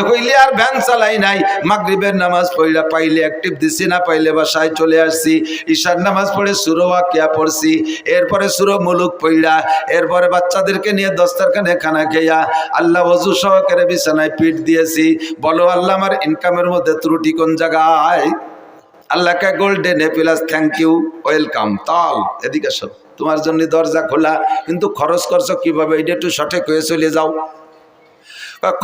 হইলে আর ভ্যান চালাই নাই। মাগরিবের নামাজ পড়া পাইলে অ্যাক্টিভ দিছি, না পাইলে বাসায় চলে আসছি। ঈশার নামাজ পড়ে সূরা ওয়াকিয়া পড়ছি, এরপরে সূরা মুলুক পড়া, এরপরে বাচ্চাদেরকে নিয়ে দস্তরখানে খানা খেয়া আল্লাহ ওযু সহকারে বিছানায় পিঠ দিয়েছি। বলো আল্লাহ আমার ইনকামের মধ্যে ত্রুটি কোন জায়গায়? আল্লাহকে golden A plus thank you, welcome. তাল এদিকে সব তোমার জন্য দরজা খোলা, কিন্তু খরচ করছো কিভাবে এটা একটু সঠিক হয়ে চলে যাও।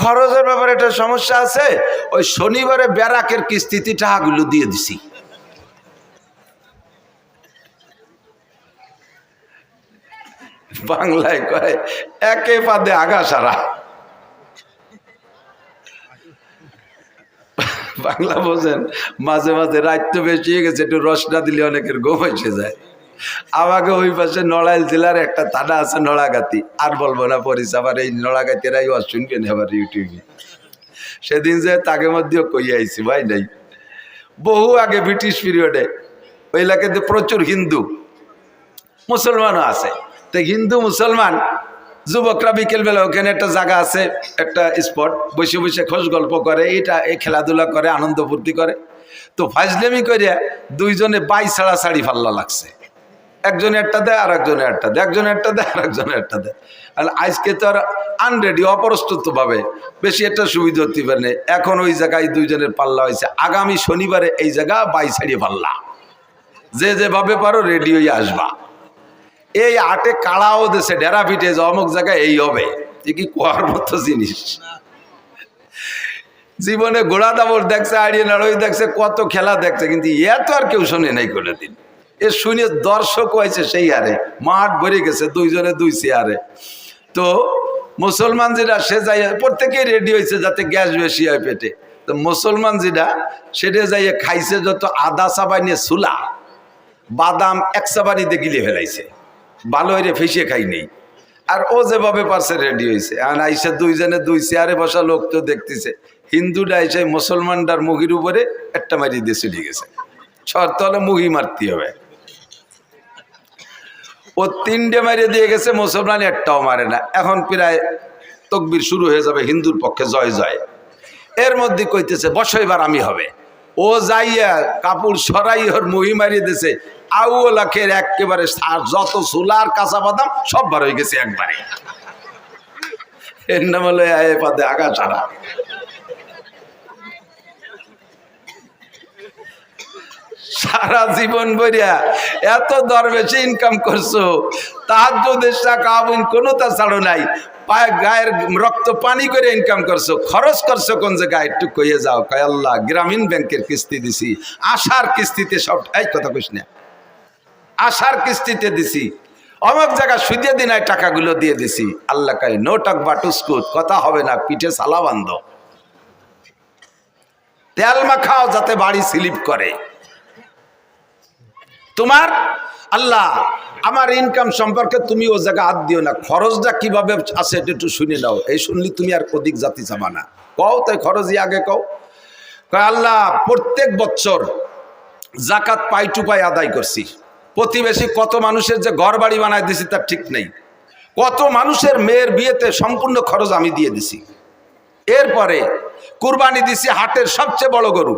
খরচের ব্যাপারে একটা সমস্যা আছে। ওই শনিবারে ব্যারাকের কিস্তিতে টাকাগুলো দিয়ে দিছি। বাংলায় কয় একে পাদে আগা সারা। বাংলা বোঝেন? মাঝে মাঝে রাত তো বেশি হয়ে গেছে, একটু রস না দিলে অনেকের ঘুম এসে যায়। আমাকে ওই পাশে নড়াইল জেলার একটা থানা আছে নড়াগাতি, আর বলবো না পরিচয়, আবার এই নড়াগাতিরাই শুনবেন আবার ইউটিউবে। সেদিন যে তাকে মধ্যেও কই আইছি ভাই নাই, বহু আগে ব্রিটিশ পিরিয়ডে ওই এলাকাতে প্রচুর হিন্দু মুসলমানও আছে। তো হিন্দু মুসলমান যুবকরা বিকেলবেলা ওখানে একটা জায়গা আছে, একটা স্পট, বসে বসে খোঁজ গল্প করে, এটা এই খেলাধুলা করে, আনন্দ ফুর্তি করে। তো ফাজলেমি করে দুইজনে বাই ছাড়া শাড়ি ফাল্লা লাগছে। একজনে একটা দেয় আর একজনে একটা দেয়, একজনে একটা দেয় আর একজনে একটা দেয়। আর আজকে তো আর আনরেডি, অপ্রস্তুত ভাবে বেশি একটা সুবিধা হতে পারে। এখন ওই জায়গায় দুইজনের পাল্লা হয়েছে। আগামী শনিবারে এই জায়গা বাই ছাড়িয়ে পাল্লা, যে যেভাবে পারো রেডি হয়ে আসবা। এই আটে কাড়াও দেশে ডেরা পিটে যে অমুক জায়গায় এই হবে, এ কি কোয়ার মতো জিনিস? জীবনে ঘোড়া দাবড় দেখছে, আড়িয়ে নাড়ই দেখছে, কত খেলা দেখছে, কিন্তু এত আর কেউ শোনে নাই কোনোদিন। এ শুনে দর্শক হয়েছে সেই হারে, মাঠ ভরে গেছে দুইজনে দুই চেয়ারে। তো মুসলমান যেটা সে যাই প্রত্যেকেই রেডি হয়েছে যাতে গ্যাস বেশি হয় পেটে। তো মুসলমান যেটা সেটা যাইয়ে খাইছে যত আদা চাবাইনে সুলা বাদাম এক চাবানিতে গিলে ফেলাইছে, ভালো হয়ে ফেসে খাই নেই। আর ও যেভাবে পারছে রেডি হয়েছে। আর আইসা দুইজনে দুই চেয়ারে বসা লোক তো দেখতেছে, হিন্দুটা এসে মুসলমানটার মুখির উপরে একটা মারি দিয়ে চলে গেছে। শর্ত হলে মুখি মারতে হবে। ও তিনটে মারিয়ে দিয়ে গেছে, মুসলমান একটাও মারে না। এখন প্রায় তকবির শুরু হয়ে যাবে হিন্দুর পক্ষে, জয় জয়। এর মধ্যে কইতেছে বসো এবার আমি হবে। ও যাইয়া কাপড় সরাই ওর মুহি মারিয়ে দিয়েছে। আউলাখের একেবারে যত সোলার কাঁচা বাদাম সব বার হয়ে গেছে একবারে। এর নাম হলো এ পাদে আগা ছাড়া। সারা জীবন বইয়া এত দরবেশে ইনকাম করছো, তাহাজ্জুদের টাকা কোনো তা ছাড়ো নাই, পায়ে গায়ের রক্ত পানি করে ইনকাম করছো। খরচ করছো কোন জায়গায় একটু কইয়ে যাও। কয় আল্লাহ গ্রামীণ ব্যাংকের কিস্তি দিছি, আশার কিস্তিতে সব। এই কথা কইস না, আশার কিস্তিতে দিছি, অমুক জায়গা সুদে দিনায় টাকাগুলো দিয়ে দিছি। আল্লাহ কয় নো টক বাটুস্কুত, কথা হবে না, পিঠে সালা বান্ধ, তেল মাখাও যাতে বাড়ি স্লিপ করে। তোমার আল্লাহ আমার ইনকাম সম্পর্কে তুমি ও জায়গা হাত দিও না, খরচটা কিভাবে আছে এটা একটু শুনে নাও। এই শুনলি তুমি আর কদিক জাতি চাবা না। কও তাই খরচই আগে কও। কয় আল্লাহ প্রত্যেক বছর জাকাত পাই টু পাই আদায় করছি। প্রতিবেশী কত মানুষের যে ঘর বাড়ি বানায় দিছি তার ঠিক নেই। কত মানুষের মেয়ের বিয়েতে সম্পূর্ণ খরচ আমি দিয়ে দিছি। এরপরে কুরবানি দিছি হাটের সবচেয়ে বড় গরু।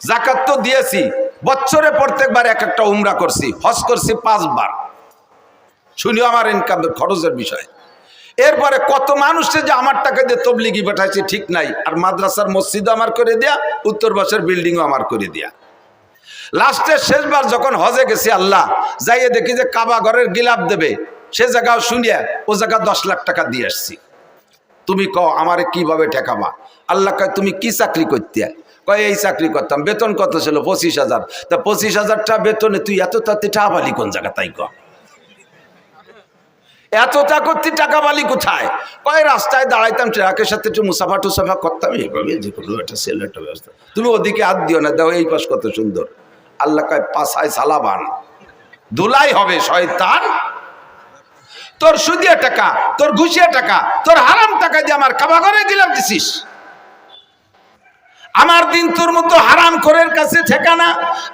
জাকাত তো দিয়েছি, বছরে প্রত্যেকবার এক একটা উমরা করছি, হজ করছি 5 বার। শুনিও আমার ইনকাম খরচের বিষয়। এরপরে কত মানুষে যে আমার টাকা দিয়ে তবলিগি পাঠাইছি ঠিক নাই। আর মাদ্রাসার মসজিদও আমার করে দেয়া, উত্তর বাসের বিল্ডিংও আমার করে দেয়া। লাস্টের শেষবার যখন হজে গেছি, আল্লাহ যাইয়ে দেখি যে কাবা ঘরের গিলাপ দেবে, সে জায়গাও শুনিয়া ও জায়গা 10 লাখ টাকা দিয়ে আসছি। তুমি কও আমারে কিভাবে ঠেকাবা? আল্লাহ কয় তুমি কি চাকরি করতে? কয় এই চাকরি করতাম। বেতন কত ছিল? 25,000। তা 25,000 টাকা বেতনে তুই এত তাতে টাকা বালি কোন জায়গা? তাই ক এতটা করতে টাকা বালি কোথায়? কয় রাস্তায় দাঁড়াইতাম, ট্রাকের সাথে একটু মুসাফা টুসাফা করতাম, এইভাবে যে কোনো একটা সেল একটা ব্যবস্থা। তুমি ওদিকে হাত দিও না, দাও এই পাশ কত সুন্দর। আল্লাহ কয় পাশায় সালাবান, ধুলাই হবে শয়তান। তোর সুদিয়া টাকা, তোর ঘুষিয়া টাকা, তোর হারাম টাকা দিয়ে আমার কাবা ঘরে গিলাপ দিছিস। আমার দিন তোর মতো হারাম খোরের কাছে ঠিকানা।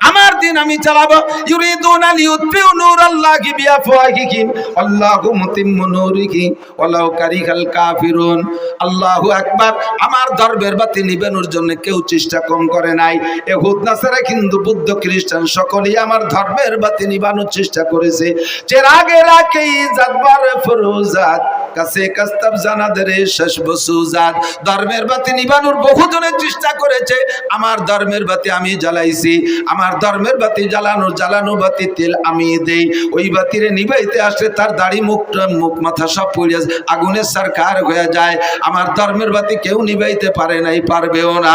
আমার দিন আমি চালাবো। ইউরিদুনা লিইউতফিউ নূরাল্লাহি বিআফওয়াহিহিম আল্লাহু মুতিম্মু নূরিহি ওয়ালাউ কারিহাল কাফিরুন। আল্লাহু আকবার। আমার ধর্মের বাতি নিবানোর জন্য কেউ চেষ্টা কম করে নাই। ইহুদ নাসারা হিন্দু বৌদ্ধ খ্রিস্টান সকলেই আমার ধর্মের বাতি নিবানোর চেষ্টা করেছে। চেরাগে রাখেই জাতবার ফরুজাত কাছে কাস্তাব জানাদের শেষ বসুজাত। ধর্মের বাতি নিবানোর বহুজনের চেষ্টা করেছে, আমার ধর্মের বাতি আমি জ্বালাইছি। আমার ধর্মের বাতি জ্বালানো বাতি তেল আমি দেই। ওই বাতিরে নিবাইতে আসলে তার দাড়ি মুখ মাথা সব পুড়ে আগুনের সরকার হয়ে যায়। আমার ধর্মের বাতি কেউ নিবাইতে পারে নাই, পারবেও না।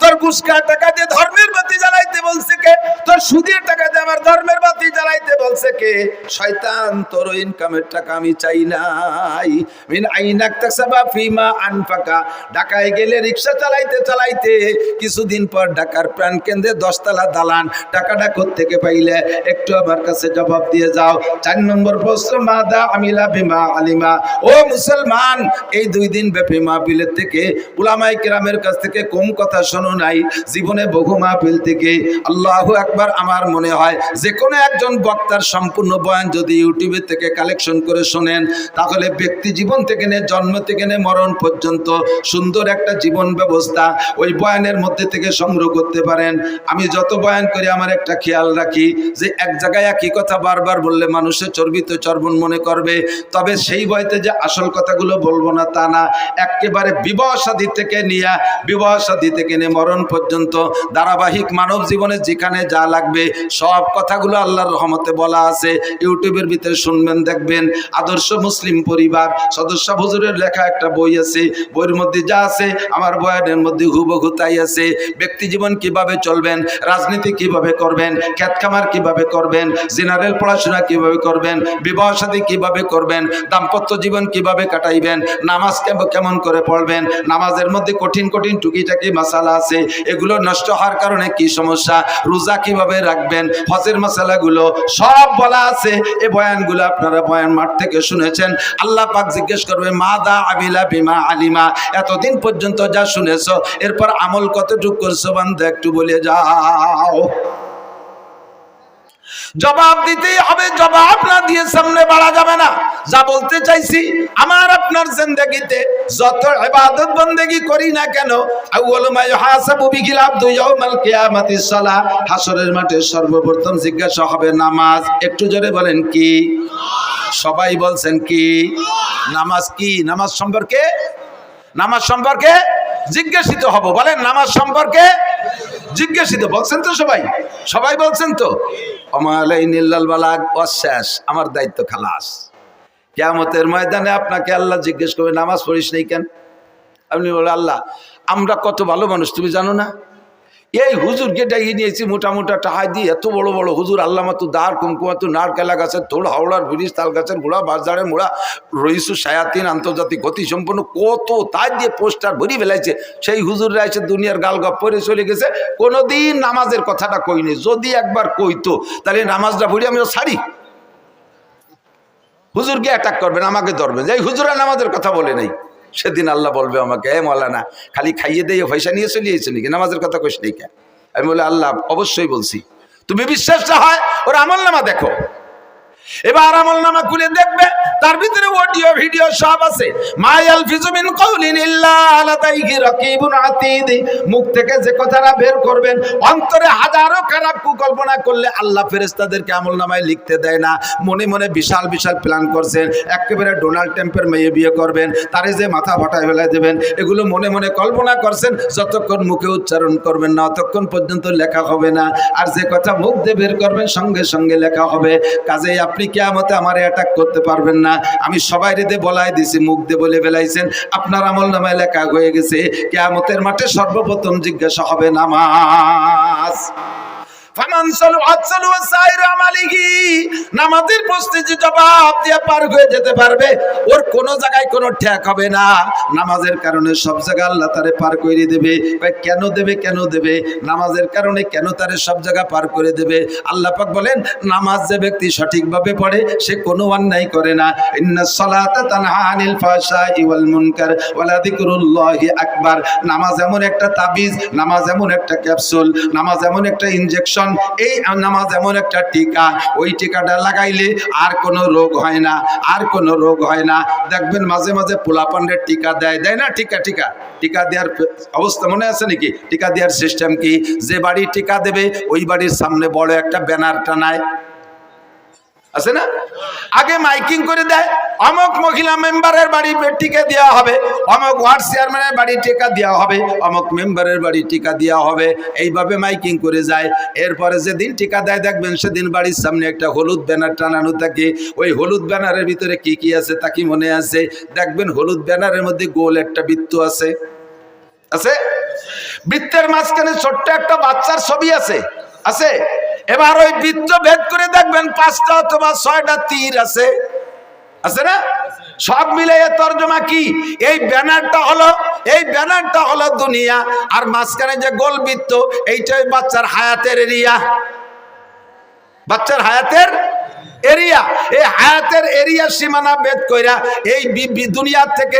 তোর ঘুষখার টাকা দিয়ে ধর্মের বাতি জ্বালাইতে বলছে কে? তোর সুদের টাকা দিয়ে আমার ধর্মের বাতি জ্বালাইতে বলছে কে? শয়তান, তোর ইনকামের টাকা আমি চাই নাই। মিন আইনাক তাকসাবা ফিমা আনফাকা। ঢাকায় গেলে রিকশা চালাইতে চালাইতে কিছুদিন পর ঢাকার প্রাণ কেন্দ্রে 10 তলা দালান। টাকাটা কোত্থেকে পাইলে একটু আমার কাছে জবাব দিয়ে যাও। 4 নম্বর প্রশ্ন, মাদা আমিলা বিমা আলিমা। ও মুসলমান, এই 2 দিন ব্যাপী মাহফিলের থেকে উলামায়ে কেরামের কাছ থেকে কম কথা শোনো নাই। জীবনে বহু মাহফিল থেকে, আল্লাহু আকবার, আমার মনে হয় যে কোনো একজন বক্তার সম্পূর্ণ বয়ান যদি ইউটিউবে থেকে কালেকশন করে শোনেন, তাহলে ব্যক্তি জীবন থেকে নিয়ে জন্ম থেকে নিয়ে মরণ পর্যন্ত সুন্দর একটা জীবন ব্যবস্থা ওই বয়ানের মধ্যে থেকে সংগ্রহ করতে পারেন। আমি যত বয়ান করি আমার একটা খেয়াল রাখি যে এক জায়গায় একই কথা বারবার বললে মানুষের চর্বিত চর্বণ মনে করবে। তবে সেই বয়তে যে আসল কথাগুলো বলবো না তা না, একেবারে বিবাহ শাদী থেকে নিয়ে মরণ পর্যন্ত ধারাবাহিক মানব জীবনে যেখানে যা লাগবে সব কথাগুলো আল্লাহর রহমতে বলা আছে। ইউটিউবের ভিতরে শুনবেন, দেখবেন। আদর্শ মুসলিম পরিবার সদস্য হুজুরের লেখা একটা বই আছে, বইয়ের মধ্যে যা আছে আমার বয়ানের মধ্যে হুবহু তাই আছে। ব্যক্তি জীবন কিভাবে চলবেন, রাজনীতি কিভাবে করবেন, খেত খামার কিভাবে করবেন, জেনারেল পড়াশোনা কিভাবে করবেন, বিবাহ শাদী কিভাবে করবেন, দাম্পত্য জীবন কিভাবে কাটাইবেন, নামাজ কেমন করে পড়বেন, নামাজের মধ্যে কঠিন কঠিন টুকিটাকি মাসালা আছে, এগুলো নষ্ট হওয়ার কারণে কি সমস্যা, রোজা কিভাবে রাখবেন, হজের মাসালাগুলো সব বলা আছে। এই বয়ানগুলো আপনারা বয়ান মাঠ থেকে শুনেছেন। আল্লাহ পাক জিজ্ঞেস করবে, মাদা আমিলা বিমা আলিমা। এতদিন পর্যন্ত যা শুনেছো এরপর আমল কতটুকু করছো বান্দা, একটু বলে যাও। জবাব দিতেই হবে, জবাব না দিয়ে সামনে বাড়া যাবে না। যা বলতে চাইছি, আমার আপনার জিন্দেগিতে যত ইবাদত বন্দেগি করি না কেন, আউয়ালু মা ইউহাসাবু বিহিল আবদু ইয়াউমাল কিয়ামাতিস সালাহ। হাসরের মাঠে সর্বপ্রথম জিজ্ঞাসা হবে নামাজ। একটু জোরে বলেন কি? সবাই বলছেন কি? নামাজ কি? নামাজ সম্পর্কে জিজ্ঞাসিত হব। বলেন, নামাজ সম্পর্কে জিজ্ঞাসিত। বলছেন তো সবাই বলছেন তো? আমালাইনিল্লাল বালাগ, শেষ, আমার দায়িত্ব খালাস। কিয়ামতের ময়দানে আপনাকে আল্লাহ জিজ্ঞেস করবে, নামাজ পড়িস নাই কেন? আপনি বলে, আল্লাহ আমরা কত ভালো মানুষ তুমি জানো না? এই হুজুরকে ডাকিয়ে নিয়েছি মোটা টাহাই দিয়ে, এত বড় বড় হুজুর, আল্লাহ মাতু দার কুমকুমাতু নারকেলা গাছের তোড়, হাওড়ার ব্রিজ, তাল গাছের গোড়া, বাজারে মোড়া, রইসু শায়াতিন, আন্তর্জাতিক গতি সম্পন্ন কত তাই দিয়ে পোস্টার ভরি ফেলাইছে। সেই হুজুররা এসে দুনিয়ার গালগপ পরে চলে গেছে, কোনোদিন নামাজের কথাটা কইনি। যদি একবার কইতো তাহলে নামাজটা ভরি আমি ছাড়ি। হুজুরকে অ্যাটাক করবেন, আমাকে ধরবেন, যে হুজুরা নামাজের কথা বলে নাই। সেদিন আল্লাহ বলবে আমাকে, এ মৌলানা খালি খাইয়ে দিয়ে পয়সা নিয়ে চলিয়েছে নাকি, নামাজের কথা কইস নাই কেন? আমি বলে, আল্লাহ অবশ্যই বলছি। তুমি বিশ্বাসটা হয় ওর আমল নামা দেখো। এবার আমল নামা খুলে দেখবে, তার ভিতরে অডিও ভিডিও সব আছে। মায়াল ফিজুমিন কাউলিন ইল্লা লাদাইহি রাকিবুন আতীদ। মুখ থেকে যে কথাটা বের করবেন, অন্তরে হাজারো খারাপ কুকল্পনা করলে আল্লাহ ফেরেশতাদেরকে আমল নামায় লিখতে দেয় না। মনে মনে বিশাল বিশাল প্ল্যান করছেন, একেবারে ডোনাল্ড ট্রাম্পের মেয়ে বিয়ে করবেন, তারে যে মাথা ফাটায় ফেলাই দেবেন, এগুলো মনে মনে কল্পনা করছেন। যতক্ষণ মুখে উচ্চারণ করবেন না ততক্ষণ পর্যন্ত লেখা হবে না। আর যে কথা মুখ দিয়ে বের করবেন সঙ্গে সঙ্গে লেখা হবে। কাজেই আপনি কিয়ামতে আমারে অ্যাটাক করতে পারবেন না। আমি সবাই রেদে বলাই দিছি, মুখ দিয়ে বলে ফেলাইছেন, আপনার আমল নামায় লেখা হয়ে গেছে। কিয়ামতের মাঠে সর্বপ্রথম জিজ্ঞাসা হবে নামাজ। ফামান সালুআত সালুআ সাইর আমালিহি, নামাজের প্রশ্নে যে জবাব দিয়ে পার হয়ে যেতে পারবে, ওর কোনো জায়গায় কোনো ঠেক হবে না। নামাজের কারণে সব জায়গায় আল্লাহ তারে পার করে দেবে। কেন দেবে? কেন দেবে? নামাজের কারণে কেন তারে সব জায়গা পার করে দেবে? আল্লাহ পাক বলেন, নামাজ যে ব্যক্তি সঠিকভাবে পড়ে সে কোনো অন্যায় করে না। ইন্নাস সালাতা তানহা আনিল ফাহশাই ওয়াল মুনকার ওয়ালা যিকরুল্লাহি আকবার। নামাজ এমন একটা তাবিজ, নামাজ এমন একটা ক্যাপসুল, নামাজ এমন একটা ইনজেকশন, এই নামাজ এমন একটা টিকা, ওই টিকাটা লাগাইলে আর কোনো রোগ হয় না, আর কোনো রোগ হয় না। দেখবেন মাঝে মাঝে পোলাপানের টিকা দেয়, দেয় না? টিকা দেওয়ার অবস্থা মনে আছে নাকি? টিকা দেওয়ার সিস্টেম কি? যে বাড়ি টিকা দেবে ওই বাড়ির সামনে বড় একটা ব্যানার টানায়, আছে না? আগে মাইকিং করে দেয়, অমুক মহিলা মেম্বারের বাড়ি টিকা দেওয়া হবে, অমুক ওয়ার্ড চেয়ারম্যানের বাড়ি টিকা দেওয়া হবে, অমুক মেম্বারের বাড়ি টিকা দেওয়া হবে, এইভাবে মাইকিং করে যায়। এরপরে যেদিন টিকা দেয় দেখবেন সেদিন বাড়ির সামনে একটা হলুদ ব্যানার টানানো থাকে। ওই হলুদ ব্যানারের ভিতরে কি কি আছে তা কি মনে আছে? দেখবেন হলুদ ব্যানারের মধ্যে গোল একটা বৃত্ত আছে, আছে? বৃত্তের মাঝখানে ছোট্ট একটা বাচ্চার ছবি আছে, আছে? এবার ওই বৃত্ত ভেদ করে দেখবেন 5টা অথবা 6টা তীর আছে, আছে না? সব মিলে এর তর্জমা কি? এই ব্যানারটা হলো দুনিয়া, আর মাঝখানে যে গোল বৃত্ত এইটাই বাচ্চার হায়াতের এরিয়া, বাচ্চার হায়াতের এরিয়া। এই হায়াতের এরিয়া সীমানা ভেদ কইরা এই দুনিয়ার থেকে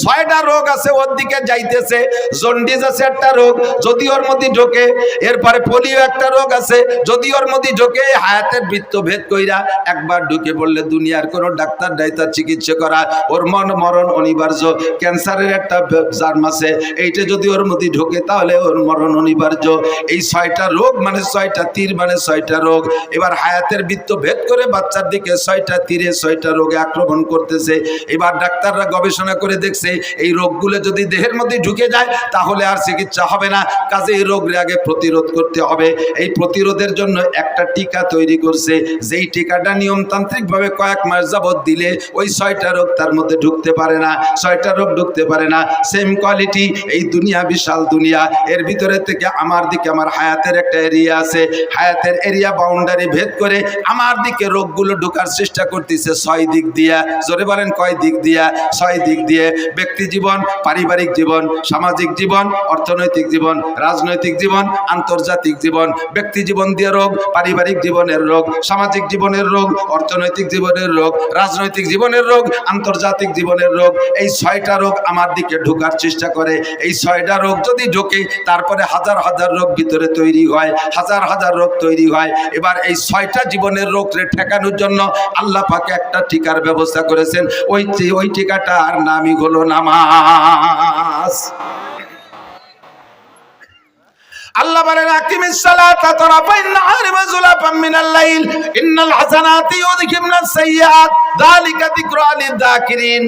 6টা রোগ আছে ওর দিকে যাইতেছে। জন্ডিস আছে একটা রোগ, যদি ওর মধ্যে ঢোকে, এরপরে পোলিও একটা রোগ আছে, যদি ওর মধ্যে ঢোকে, হায়াতের বৃত্ত ভেদ কইরা একবার ঢুকে পড়লে দুনিয়ার কোনো ডাক্তার ডাইতার চিকিৎসা করা ওর মরণ অনিবার্য। ক্যান্সারের একটা জার্ম আছে, এইটা যদি ওর মধ্যে ঢোকে তাহলে ওর মরণ অনিবার্য। এই 6টা রোগ মানে 6টা তীর মানে 6টা রোগ। এবার হায়াতের বৃত্ত ভেদ করে বাচ্চার দিকে 6টা তীরে 6টা রোগে আক্রমণ করতেছে। এবার ডাক্তাররা গবেষণা করে দেখছে এই রোগগুলো যদি দেহের মধ্যে ঢুকে যায় তাহলে আর চিকিৎসা হবে না, কাজে এই রোগের আগে প্রতিরোধ করতে হবে। এই প্রতিরোধের জন্য একটা টিকা তৈরি করছে, যেই টিকাটা নিয়মতান্ত্রিক ভাবে কয়েক মাস যাবত দিলে ওই 6টা রোগ তার মধ্যে ঢুকতে পারে না, 6টা রোগ ঢুকতে পারে না। সেম কোয়ালিটি এই দুনিয়া, বিশাল দুনিয়া, এর ভিতরে থেকে আমার দিকে আমার হায়াতের একটা এরিয়া আছে, হায়াতের এরিয়া বাউন্ডারি ভেদ করে আমার দিকে রোগগুলো ঢোকার চেষ্টা করতেছে 6 দিক দিয়া। জোরে বলেন কয় দিক দিয়া? 6 দিক দিয়ে। ব্যক্তি জীবন, পারিবারিক জীবন, সামাজিক জীবন, অর্থনৈতিক জীবন, রাজনৈতিক জীবন, আন্তর্জাতিক জীবন। ব্যক্তি জীবন দিয়ে রোগ, পারিবারিক জীবনের রোগ, সামাজিক জীবনের রোগ, অর্থনৈতিক জীবনের রোগ, রাজনৈতিক জীবনের রোগ, আন্তর্জাতিক জীবনের রোগ। এই 6টা রোগ আমার দিকে ঢোকার চেষ্টা করে। এই 6টা রোগ যদি ঢোকে তারপরে হাজার হাজার রোগ ভিতরে তৈরি হয়, হাজার হাজার রোগ তৈরি হয়। এবার এই 6টা জীবনের রোগকে ঠেকানোর জন্য আল্লাহ পাক একটা টিকার ব্যবস্থা করেছেন। ওই টিকাটার নামই হলো নামাজ। আল্লাহ বলেন, আকিমিস সালাতা তারাফাইন নাহারি ওয়া যুলাফাম মিনাল লাইল ইন্নাল হাসানাতি ইউযহিবনাস সাইয়্যাত যালিকা যিকরা লিয-যাকিরিন।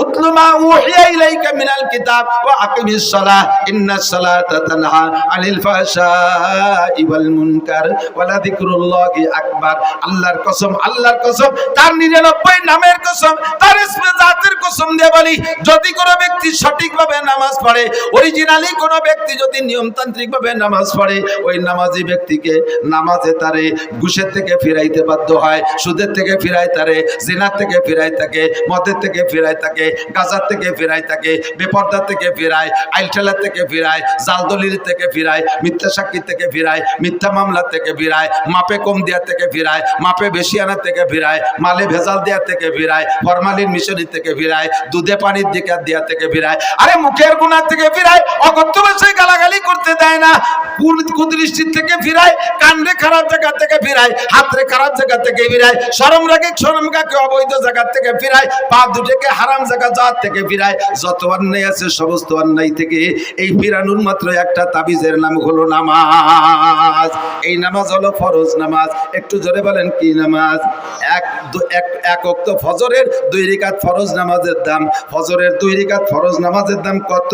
উতলু মা উহিয়া ইলাইকা মিনাল কিতাব ওয়া আকিমিস সালাহ ইন্নাস সালাতা তানহা আনিল ফাহশাই ওয়াল মুনকার ওয়া লাযিকরুল্লাহি আকবার। আল্লাহর কসম, আল্লাহর কসম, তার 99 নামের কসম, তার ইসমে জাতের কসম দিয়ে বলি, যদি কোনো ব্যক্তি সঠিকভাবে নামাজ পড়ে, অরিজিনালি কোনো ব্যক্তি যদি নিয়মতান্ত্রিকভাবে নামাজ পড়ে, ওই নামাজি ব্যক্তিকে নামাজে তারে ঘুষের থেকে ফিরাইতে বাধ্য হয়, সুদের থেকে ফিরায় তারে, জিনার থেকে ফিরায় থাকে, মদের থেকে ফিরায় থাকে, গাজার থেকে ফিরায় থাকে, বেপরদার থেকে ফিরায়, আইলঠেলার থেকে ফিরায়, জালদলির থেকে ফিরায়, মিথ্যা সাক্ষী থেকে ফিরায়, মিথ্যা মামলা থেকে ফিরায়, মাপে কম দেওয়ার থেকে ফিরায়, মাপে বেশি আনার থেকে ফিরায়, মালে ভেজাল দেওয়ার থেকে ফিরায়, ফরমালিন মিশনের থেকে ফিরায়, দুধে পানির দিকে দেওয়ার থেকে ফিরায়, আরে মুখের গুনার থেকে ফিরায়, অকথ্য ভাষায় গালাগালি করতে দেয় না, কুদৃষ্টির থেকে ফিরায়, কান্দে খারাপ জায়গা থেকে ফিরায়, হাতরে খারাপ জায়গা থেকে ফিরায়, শরম রাগে অবৈধ জায়গা থেকে ফিরায়, পা দুটোকে হারাম জায়গা জাত থেকে ফিরায়। যত অন্যায় আছে সমস্ত অন্যায় থেকে এই ফিরানোর মাত্র একটা তাবিজের নাম হলো নামাজ। এই নামাজ হলো ফরজ নামাজ। একটু জোরে বলেন কি নামাজ? এক ওয়াক্ত ফজরের 2 রাকাত ফরজ নামাজের দাম, ফজরের 2 রাকাত ফরজ নামাজের দাম কত?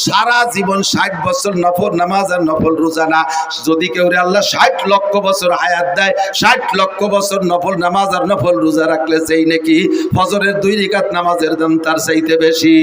সারা জীবন 60 বছর নফল নামাজ আর নফল রোজা না। যদি কেউ আল্লাহ 60 লক্ষ বছর হায়াত দেয়, 60 লক্ষ বছর নফল নামাজ আর নফল রোজা রাখলে সেই নাকি ফজরের 2 রাকাত নামাজের দাম তার চাইতে বেশি।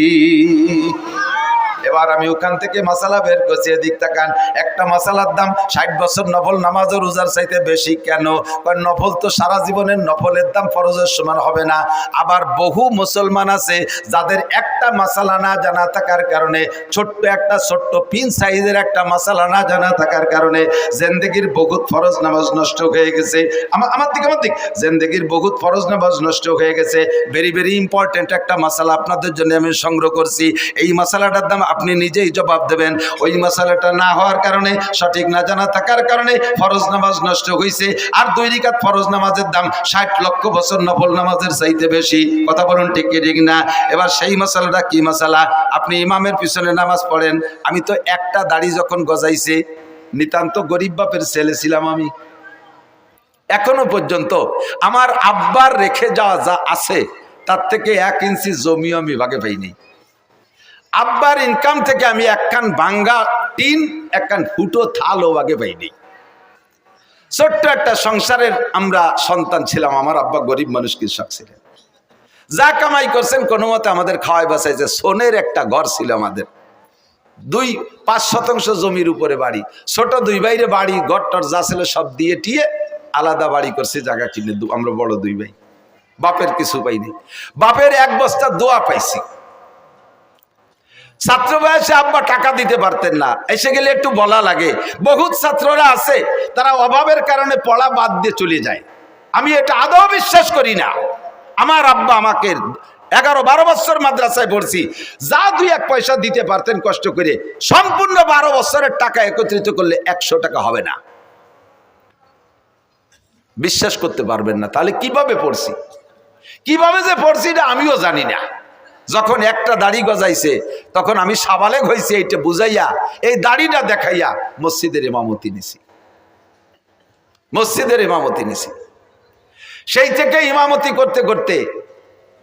এবার আমি ওখান থেকে মশালা বের করছি, এদিক তাকান, একটা মশালার দাম 60 বছর নফল নামাজ ও রোজার চাইতে বেশি। কেন? কারণ নফল তো সারা জীবনের নফলের দাম ফরজের সমান হবে না। আবার বহু মুসলমান আছে যাদের একটা মশালা না জানা থাকার কারণে, ছোট্ট পিন সাইজের একটা মশালা না জানা থাকার কারণে জিন্দেগির বহুত ফরজ নামাজ নষ্ট হয়ে গেছে। আমার দিক জিন্দেগির বহুত ফরজ নামাজ নষ্ট হয়ে গেছে। ভেরি ভেরি ইম্পর্টেন্ট একটা মশালা আপনাদের জন্য আমি সংগ্রহ করছি। এই মশালাটার দাম আপনি নিজেই জবাব দেবেন। ওই মশালাটা না হওয়ার কারণে, সঠিক না জানা থাকার কারণে ফরজ নামাজ নষ্ট হয়েছে। আর 2 রাকাত ফরজ নামাজের দাম 60 লক্ষ বছর নফল নামাজের চাইতে বেশি। কথা বলুন ঠিক কি ঠিক না? এবার সেই মশালাটা কি মশালা? আপনি ইমামের পিছনে নামাজ পড়েন। আমি তো একটা দাড়ি যখন গজাইছে, নিতান্ত গরিব বাপের ছেলে ছিলাম আমি। এখনো পর্যন্ত আমার আব্বার রেখে যাওয়া যা আছে তার থেকে 1 ইঞ্চি জমিও আমি ভাগে পাইনি। আব্বার ইনকাম থেকে আমি একখান ভাঙ্গা টিন, একখান ফুটো থালও ভাগে পাইনি। ছোট্ট একটা সংসারের আমরা সন্তান ছিলাম। আমার আব্বা গরিব মানুষ, কৃষক ছিলেন। যা কামাই করছেন কোনো মতে আমাদের খাওয়াই বাঁচাইছে। সোনের একটা ঘর ছিল আমাদের, 2-5 শতাংশ জমির উপরে বাড়ি। ছোট 2 ভাইরে বাড়ি ঘরটর যা ছিল সব দিয়ে টিয়ে আলাদা বাড়ি করছি, জায়গা কিনে। আমরা বড় 2 ভাই, বাপের কিছু পাইনি। বাপের 1 বস্তা দোয়া পাইছি। ছাত্র বয়সে আব্বা টাকা দিতে পারতেন না, এসে গেলে একটু বলা লাগে। বহুত ছাত্ররা আছে তারা অভাবের কারণে পড়া বাদ দিয়ে চলে যায়। আমি এটা আদৌ বিশ্বাস করি না। আমার আব্বা আমাকে 11-12 বছর মাদ্রাসায় পড়ছি, যা 2-1 পয়সা দিতে পারতেন কষ্ট করে, সম্পূর্ণ 12 বছরের টাকা একত্রিত করলে 100 টাকা হবে না। বিশ্বাস করতে পারবেন না। তাহলে কিভাবে পড়ছি, কিভাবে যে পড়ছি এটা আমিও জানি না। যখন একটা দাড়ি গজাইছে তখন আমি সাবালেগ হয়েছি, এইটা বুঝাইয়া এই দাড়িটা দেখাইয়া মসজিদের ইমামতি নিছি। সেই থেকে ইমামতি করতে করতে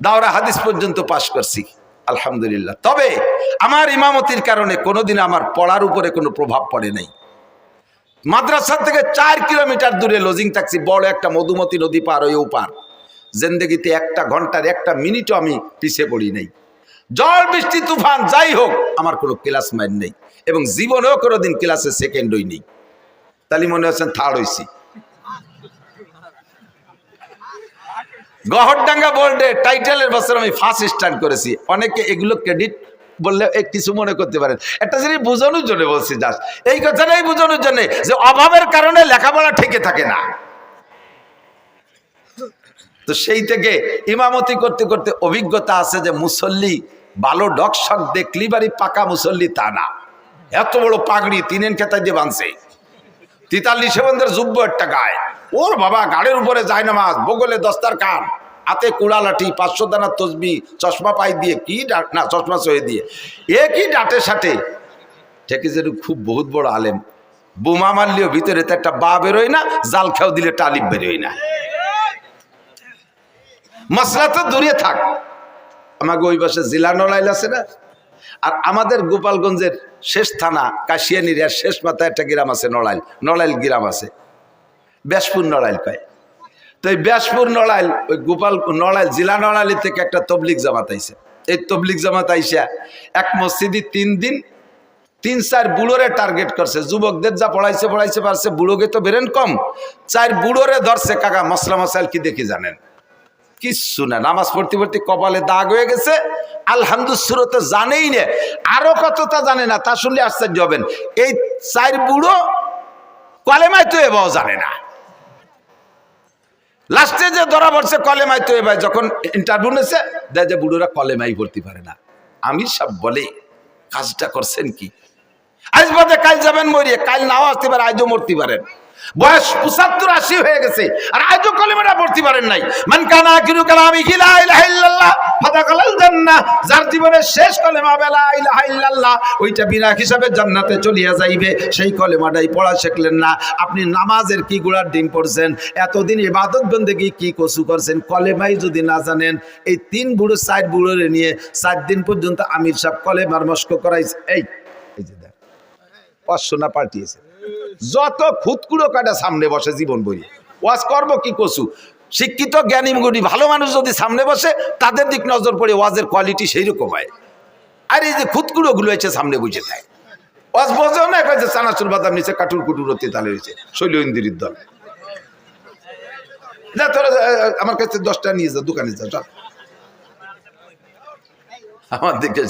দাওরা হাদিস পর্যন্ত পাশ করছি, আলহামদুলিল্লাহ। তবে আমার ইমামতির কারণে কোনোদিন আমার পড়ার উপরে কোনো প্রভাব পড়ে নাই। মাদ্রাসা থেকে 4 কিলোমিটার দূরে লজিং থাকছি, বড় একটা মধুমতি নদী পার হয়ে ওপার। জিন্দেগিতে 1 ঘন্টার 1 মিনিটও আমি পিছিয়ে পড়ি নাই। ঝড় বৃষ্টি তুফান যাই হোক আমার কোনো ক্লাস মাইন নেই, এবং জীবনেও কোনোদিন ক্লাসে সেকেন্ড হইনি। তাহলে মনে হচ্ছেন থার্ড হইছি। গহরডাঙ্গা বোর্ডে টাইটেলের বছর আমি ফার্স্ট স্ট্যান্ড করেছি। অনেকে এগুলো ক্রেডিট বললে কিছু মনে করতে পারেন। একটা জিনিস বোঝানোর জন্য বলছি, জাস্ট এই কথাটাই বোঝানোর জন্য যে অভাবের কারণে লেখাপড়া ঠেকে থাকে না। তো সেই থেকে ইমামতি করতে করতে অভিজ্ঞতা আছে যে মুসল্লি ভালো ডকশক দেখলি বাড়ি পাকা মুসল্লি তা না। এত বড় পাগড়ি 3 খেতা দিয়ে বাঁধছে, 43 বন্ধের যুব্য একটা গায়ে, ওর বাবা গাড়ির উপরে যায় নামাজ, বগলে দস্তার কান, হাতে কুড়া লাঠি, 500 দানা তসবি, চশমা পাই দিয়ে কি না চশমা সয়ে দিয়ে একই ডাটে সাটে ঠেকে যে খুব বহুত বড় আলেম। বোমা মারলেও ভিতরে তো একটা বা বেরোয় না, জাল খেয়াও দিলে টালিপ বেরোয় না। মশলা তো দূরে থাক, আমাকে ওই পাশে জেলা নড়াইল আছে না, আর আমাদের গোপালগঞ্জের শেষ থানা কাশিয়ানির শেষ মাথায় একটা গ্রাম আছে নড়াইল গ্রাম আছে, ব্যাসপুর নড়াইল কয়। তো এই ব্যাসপুর নড়াইল, ওই গোপাল নড়াইল জেলা নড়াইল থেকে একটা তবলিগ জামাত আইছে। এই তবলিগ জামাত আইসা এক মসজিদে 3 দিন 3-4 বুড়োরে টার্গেট করছে। যুবকদের যা পড়াইছে পারছে, বুড়োকে তো বেরেন কম, 4 বুড়োরে ধরছে। কাকা মশলা মশাইল কি দেখি জানেন? কিচ্ছু না, নামাজ পড়তে পড়তে কপালে দাগ হয়ে গেছে। আলহামদুলিল্লাহ তো জানেই না, আরো কতটা জানে না, তা শুনলে আশ্চর্য হবেন। এই 4 বুড়ো কলেমায় তো এবাও জানে না। লাস্টে যে ধরা পড়ছে কলেমায় তো এবার, যখন ইন্টারভিউ নিয়েছে দেয় যে বুড়োরা কলেমাই পড়তে পারে না। আমির সাহেব বলে কাজটা করছেন কি? আজ বাদে কাল যাবেন মরিয়ে, কাল নাও আসতে পারে, আজও মরতে পারেন। বয়স 75-80 হয়ে গেছে আর আজও কলেমাটা পড়তে পারেন নাই। মান কানা আখিরু কালামিহি লা ইলাহা ইল্লাল্লাহ ফাদাখালাল জান্নাহ, যার জীবনের শেষ কলেমা লা ইলাহা ইল্লাল্লাহ, ওইটা বিনা হিসাবে জান্নাতে চলিয়া যাইবে। সেই কলেমাটাই পড়া শিখলেন না। আপনি নামাজের কি গুড়ার ডিম পড়ছেন, এতদিন ইবাদত বন্দেগী কি কসু করছেন, কলেমাই যদি না জানেন। এই 3 বুড়ো 4 বুড়োরে নিয়ে 4 দিন পর্যন্ত আমির সাহেব কলেমার মস্ক করাইছে। এই যে দেখ 500 না পাল্টিয়েছে, যত খুদকুড়ো কাটা সামনে বসে জীবন বই ওয়াজ করবো কি কসু। শিক্ষিত জ্ঞানী গুণী ভালো মানুষ যদি সামনে বসে, তাদের দিক নজর পড়ে ওয়াজের কোয়ালিটি সেই রকম হয়। আর এই যে খুদকুড়ো গুলো এসে সামনে বুঝে থাকে অজ বোঝেও না যে চানাচুর বাদাম নিচে কাটুর কুটুর রতি তালে রয়েছে শৈল ইন্দির দল যা তোরা আমার কাছে 10টা নিয়ে যা দোকানে যা আমার দিকে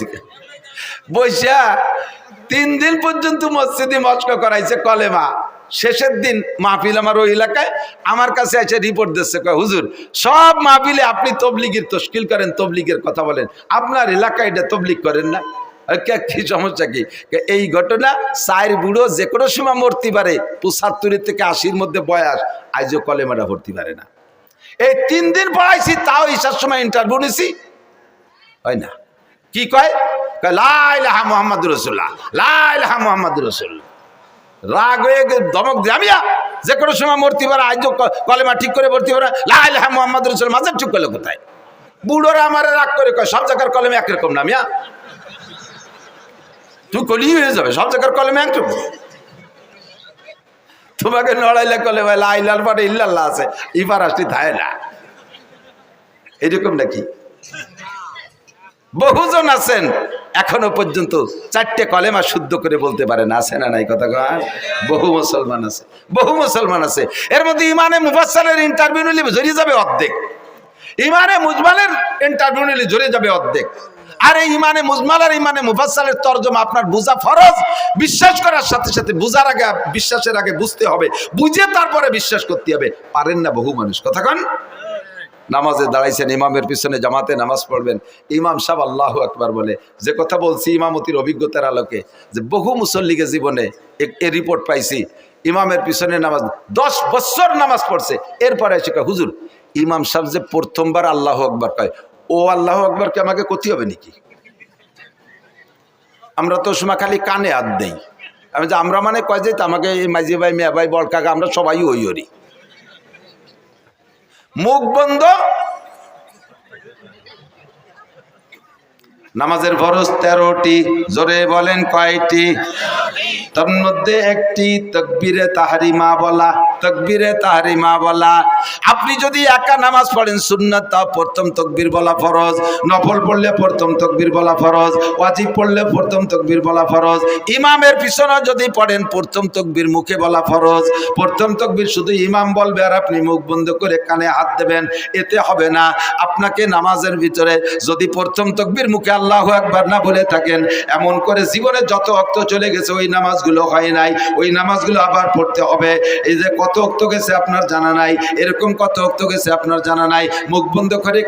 বৈশা 3 দিন পর্যন্ত মসজিদে মস্ক করাইছে কলেমা শেষের দিন মাহফিল আমার ওই এলাকায় আমার কাছে এসে রিপোর্ট দিচ্ছে কয় হুজুর সব মাহফিলে আপনি তবলিগের তশকিল করেন তবলিগের কথা বলেন আপনার এলাকায় এটা তবলিগ করেন না কি সমস্যা কি এই ঘটনা 4 বুড়ো যে কোনো সময় মরতে পারে 75 থেকে 80-র মধ্যে বয়স আজও কলেমাটা ভর্তি পারে না এই 3 দিন পড়াইছি তাও ঈশার সময় ইন্টারভিউ নিছি হয় না কি কয় লা ইলাহা মুহাম্মাদুর রাসূলুল্লাহ লা ইলাহা মুহাম্মাদুর রাসূলুল্লাহ রাগ হয়ে ধমক দিয়ে আমি যে কোনো সময় মরতে পারে আজও কলেমা ঠিক করে ভর্তি পারে লা ইলাহা মুহাম্মাদুর রাসূলুল্লাহ মাঝে ঠিক করলে কোথায় বুড়োরা আমার রাগ করে কয় সব জায়গার কলেমা একরকম না মিয়া তুই কলি হয়ে যাবে সব জায়গার কলেমা একরকম তোমাকে নড়াইলে কলেমা লা ইলাহার পরে ইল্লাল্লাহ আছে ইবার আসতে থাকে না এরকম নাকি বহুজন আছেন এখনো পর্যন্ত 4টে কলেমা শুদ্ধ করে বলতে পারে না আছে না নাই কথা কয় বহু মুসলমান আছে এর মধ্যে ইমানে মুফাসসালের ইন্টারভিউ নিলে জড়িয়ে যাবে অর্ধেক ইমানে মুজমালের ইন্টারভিউ নিলে জড়িয়ে যাবে অর্ধেক আর এই ইমানে মুজমাল আর ইমানে মুফাসসালের তরজমা আপনার বুঝা ফরজ বিশ্বাস করার সাথে সাথে বুঝার আগে বিশ্বাসের আগে বুঝতে হবে বুঝে তারপরে বিশ্বাস করতে হবে পারেন না বহু মানুষ কথা কন নামাজে দাঁড়াইছেন ইমামের পিছনে জামাতে নামাজ পড়বেন ইমাম সাহেব আল্লাহু আকবার বলে যে কথা বলছি ইমামতির অভিজ্ঞতার আলোকে যে বহু মুসল্লিকে জীবনে এ রিপোর্ট পাইছি ইমামের পিছনে নামাজ 10 বছর নামাজ পড়ছে এরপরে এসে কয় হুজুর ইমাম সাহেব যে প্রথমবার আল্লাহু আকবার কয় ও আল্লাহু আকবারকে আমাকে ক্ষতি হবে নাকি আমরা তো সময় খালি কানে হাত দেই আমি যে আমরা মানে কয় যে আমাকে মাঝি ভাই মিয়া ভাই বল কাকা আমরা সবাই ওই মুখ বন্ধ নামাজের ফরজ 13টি জোরে বলেন কয়টি তার মধ্যে একটি তাকবীরে তাহরিমা বলা আপনি যদি একা নামাজ পড়েন সুন্নাত তা প্রথম তাকবীর বলা ফরজ নফল পড়লে প্রথম তাকবীর বলা ফরজ ওয়াজিব পড়লে প্রথম তাকবীর বলা ফরজ ইমামের পিছনে যদি পড়েন প্রথম তাকবীর মুখে বলা ফরজ প্রথম তাকবীর শুধু ইমাম বলবে আর আপনি মুখ বন্ধ করে কানে হাত দেবেন এতে হবে না আপনাকে নামাজের ভিতরে যদি প্রথম তাকবীর মুখে আল্লাহু আকবার না বলে থাকেন এমন করে জীবনে যত ওয়াক্ত চলে গেছে ওই নামাজগুলো হয় নাই ওই নামাজগুলো আবার পড়তে হবে এই যে কত ওয়াক্ত গেছে আপনার জানা নাই এরকম কত ওয়াক্ত গেছে আপনার জানা নাই মুখ বন্ধ করে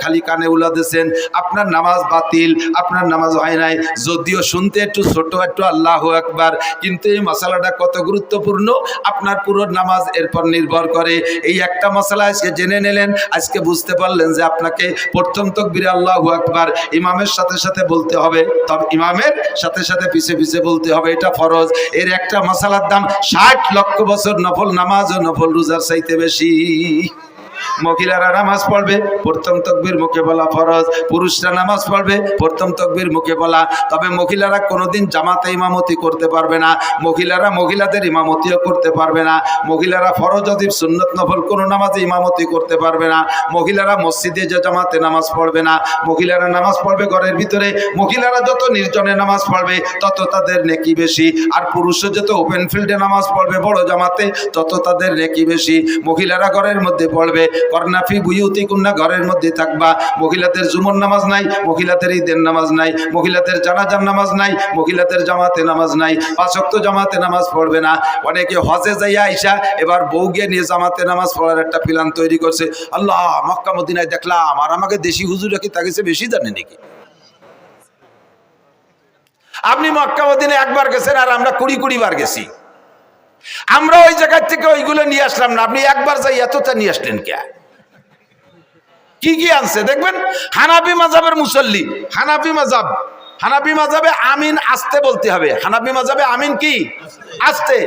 খালি কানে উলা দিয়েছেন আপনার নামাজ বাতিল আপনার নামাজ হয় নাই যদিও শুনতে একটু ছোট একটু আল্লাহু আকবার কিন্তু এই মশালাটা কত গুরুত্বপূর্ণ আপনার পুরো নামাজ এরপর নির্ভর করে এই একটা মশলা আজকে জেনে নিলেন আজকে বুঝতে পারলেন যে আপনাকে প্রথম তাকবীরে আল্লাহু আকবার ইমামের সাথে সাথে বলতে হবে তবে ইমামের সাথে সাথে পিছে পিছে বলতে হবে এটা ফরজ এর একটা মশালার দাম 60 লক্ষ বছর নফল নামাজ ও নফল রোজার চাইতে বেশি মহিলারা নামাজ পড়বে প্রথম তাকবীর মুখে বলা ফরজ পুরুষরা নামাজ পড়বে প্রথম তাকবীর মুখে বলা তবে মহিলারা কোনোদিন জামাতে ইমামতি করতে পারবে না মহিলারা মহিলাদের ইমামতিও করতে পারবে না মহিলারা ফরজ ওয়াজিব সুন্নাত নফল কোনো নামাজে ইমামতি করতে পারবে না মহিলারা মসজিদে যে জামাতে নামাজ পড়বে না মহিলারা নামাজ পড়বে ঘরের ভিতরে মহিলারা যত নির্জনে নামাজ পড়বে তত তাদের নেকি বেশি আর পুরুষরা যত ওপেন ফিল্ডে নামাজ পড়বে বড় জামাতে তত তাদের নেকি বেশি মহিলারা ঘরের মধ্যে পড়বে করনাফি বুয়ুতিকুন্না ঘরের মধ্যে থাকবা মহিলাদের জুমর নামাজ নাই মহিলাদের ঈদের নামাজ নাই মহিলাদের জানাজার নামাজ নাই মহিলাদের জামাতে নামাজ নাই 5 ওয়াক্ত জামাতে নামাজ পড়বে না অনেকে হজে যাইয়া আইসা এবার বউকে নিয়ে জামাতে নামাজ পড়ার একটা প্ল্যান তৈরি করছে আল্লাহ মক্কা মদিনায় দেখলাম আর আমাকে দেশি হুজুরা কি তাকে বেশি জানে নাকি আপনি মক্কা মদিনায় একবার গেছেন আর আমরা 20 বার গেছি আমরা ওই জায়গা থেকে ওইগুলো নিয়ে আসলাম না আপনি একবার যাই এতটা নিয়ে আসলেন কে কি আনছে দেখবেন হানাফি মাযহাবের মুসল্লি হানাফি মাযহাবে আমিন আস্তে বলতে হবে হানাফি মাযহাবে আমিন কি আস্তে